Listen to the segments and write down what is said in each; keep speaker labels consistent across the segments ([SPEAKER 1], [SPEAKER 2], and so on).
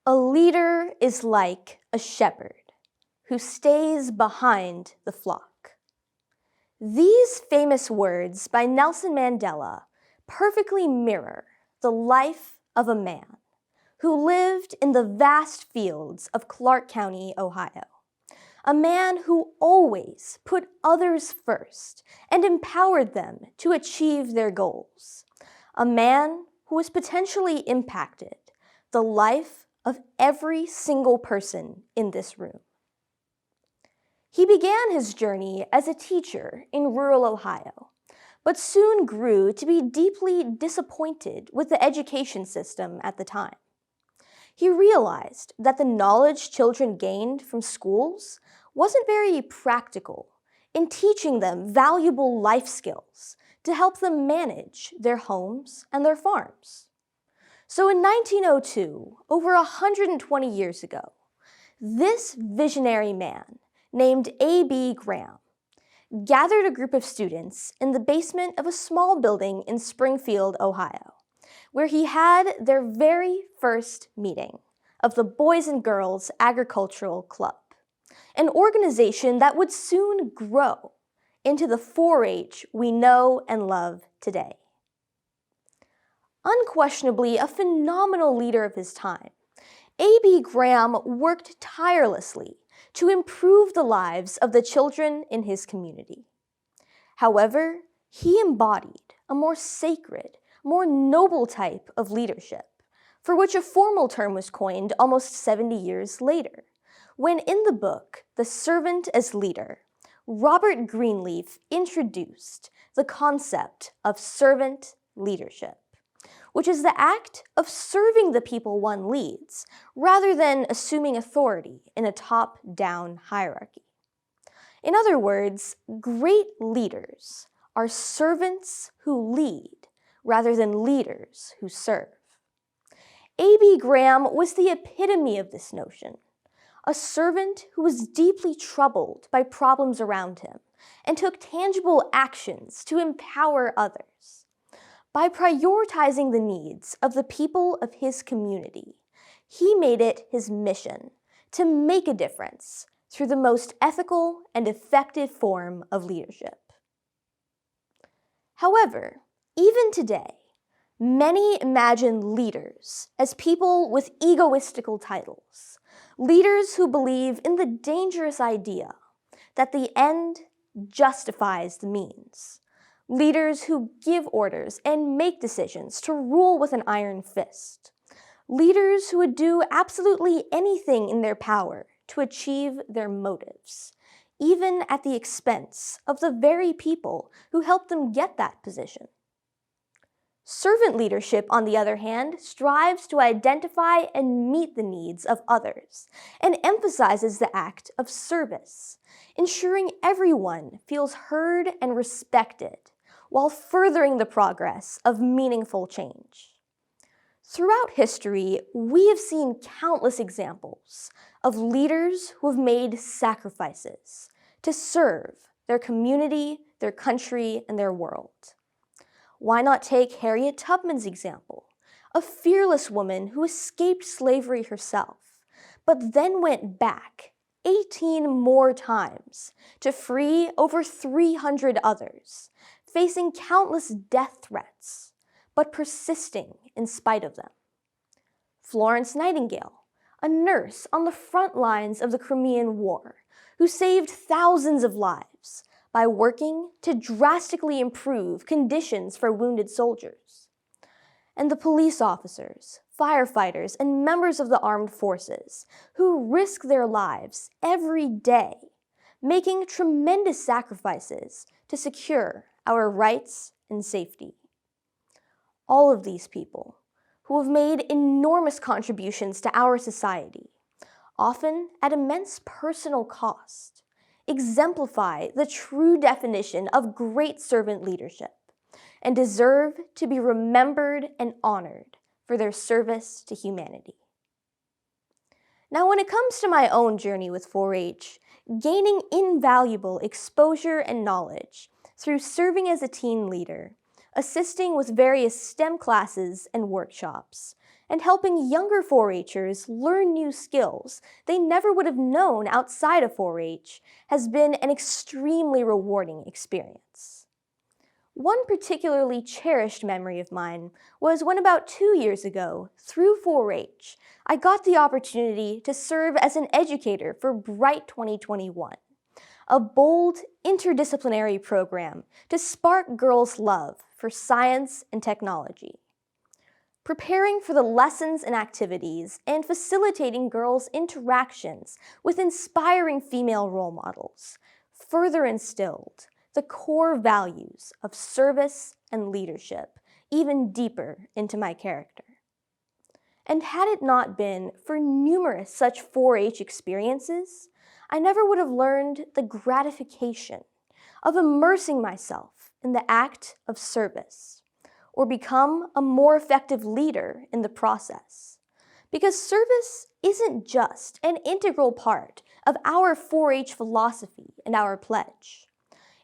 [SPEAKER 1] A leader is like a shepherd who stays behind the flock. These famous words by Nelson Mandela perfectly mirror the life of a man who lived in the vast fields of Clark County, Ohio. A man who always put others first and empowered them to achieve their goals. A man who has potentially impacted the life of every single person in this room. He began his journey as a teacher in rural Ohio, but soon grew to be deeply disappointed with the education system at the time. He realized that the knowledge children gained from schools wasn't very practical in teaching them valuable life skills to help them manage their homes and their farms. So in 1902, over 120 years ago, this visionary man named A.B. Graham gathered a group of students in the basement of a small building in Springfield, Ohio, where he had their very first meeting of the Boys and Girls Agricultural Club, an organization that would soon grow into the 4-H we know and love today. Unquestionably a phenomenal leader of his time, A.B. Graham worked tirelessly to improve the lives of the children in his community. However, he embodied a more sacred, more noble type of leadership, for which a formal term was coined almost 70 years later, when in the book, The Servant as Leader, Robert Greenleaf introduced the concept of servant leadership, which is the act of serving the people one leads, rather than assuming authority in a top-down hierarchy. In other words, great leaders are servants who lead, rather than leaders who serve. A.B. Graham was the epitome of this notion, a servant who was deeply troubled by problems around him and took tangible actions to empower others. By prioritizing the needs of the people of his community, he made it his mission to make a difference through the most ethical and effective form of leadership. However, even today, many imagine leaders as people with egoistical titles, leaders who believe in the dangerous idea that the end justifies the means. Leaders who give orders and make decisions to rule with an iron fist. Leaders who would do absolutely anything in their power to achieve their motives, even at the expense of the very people who helped them get that position. Servant leadership, on the other hand, strives to identify and meet the needs of others and emphasizes the act of service, ensuring everyone feels heard and respected, while furthering the progress of meaningful change. Throughout history, we have seen countless examples of leaders who have made sacrifices to serve their community, their country, and their world. Why not take Harriet Tubman's example, a fearless woman who escaped slavery herself, but then went back 18 more times to free over 300 others, facing countless death threats, but persisting in spite of them. Florence Nightingale, a nurse on the front lines of the Crimean War, who saved thousands of lives by working to drastically improve conditions for wounded soldiers. And the police officers, firefighters, and members of the armed forces who risk their lives every day, making tremendous sacrifices to secure our rights and safety. All of these people, who have made enormous contributions to our society, often at immense personal cost, exemplify the true definition of great servant leadership and deserve to be remembered and honored for their service to humanity. Now, when it comes to my own journey with 4-H, gaining invaluable exposure and knowledge through serving as a teen leader, assisting with various STEM classes and workshops, and helping younger 4-Hers learn new skills they never would have known outside of 4-H has been an extremely rewarding experience. One particularly cherished memory of mine was when about 2 years ago, through 4-H, I got the opportunity to serve as an educator for Bright 2021, a bold, interdisciplinary program to spark girls' love for science and technology. Preparing for the lessons and activities and facilitating girls' interactions with inspiring female role models further instilled the core values of service and leadership even deeper into my character. And had it not been for numerous such 4-H experiences, I never would have learned the gratification of immersing myself in the act of service, or become a more effective leader in the process. Because service isn't just an integral part of our 4-H philosophy and our pledge.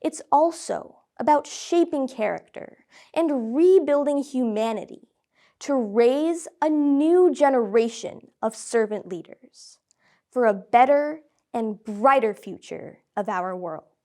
[SPEAKER 1] It's also about shaping character and rebuilding humanity to raise a new generation of servant leaders for a better and brighter future of our world.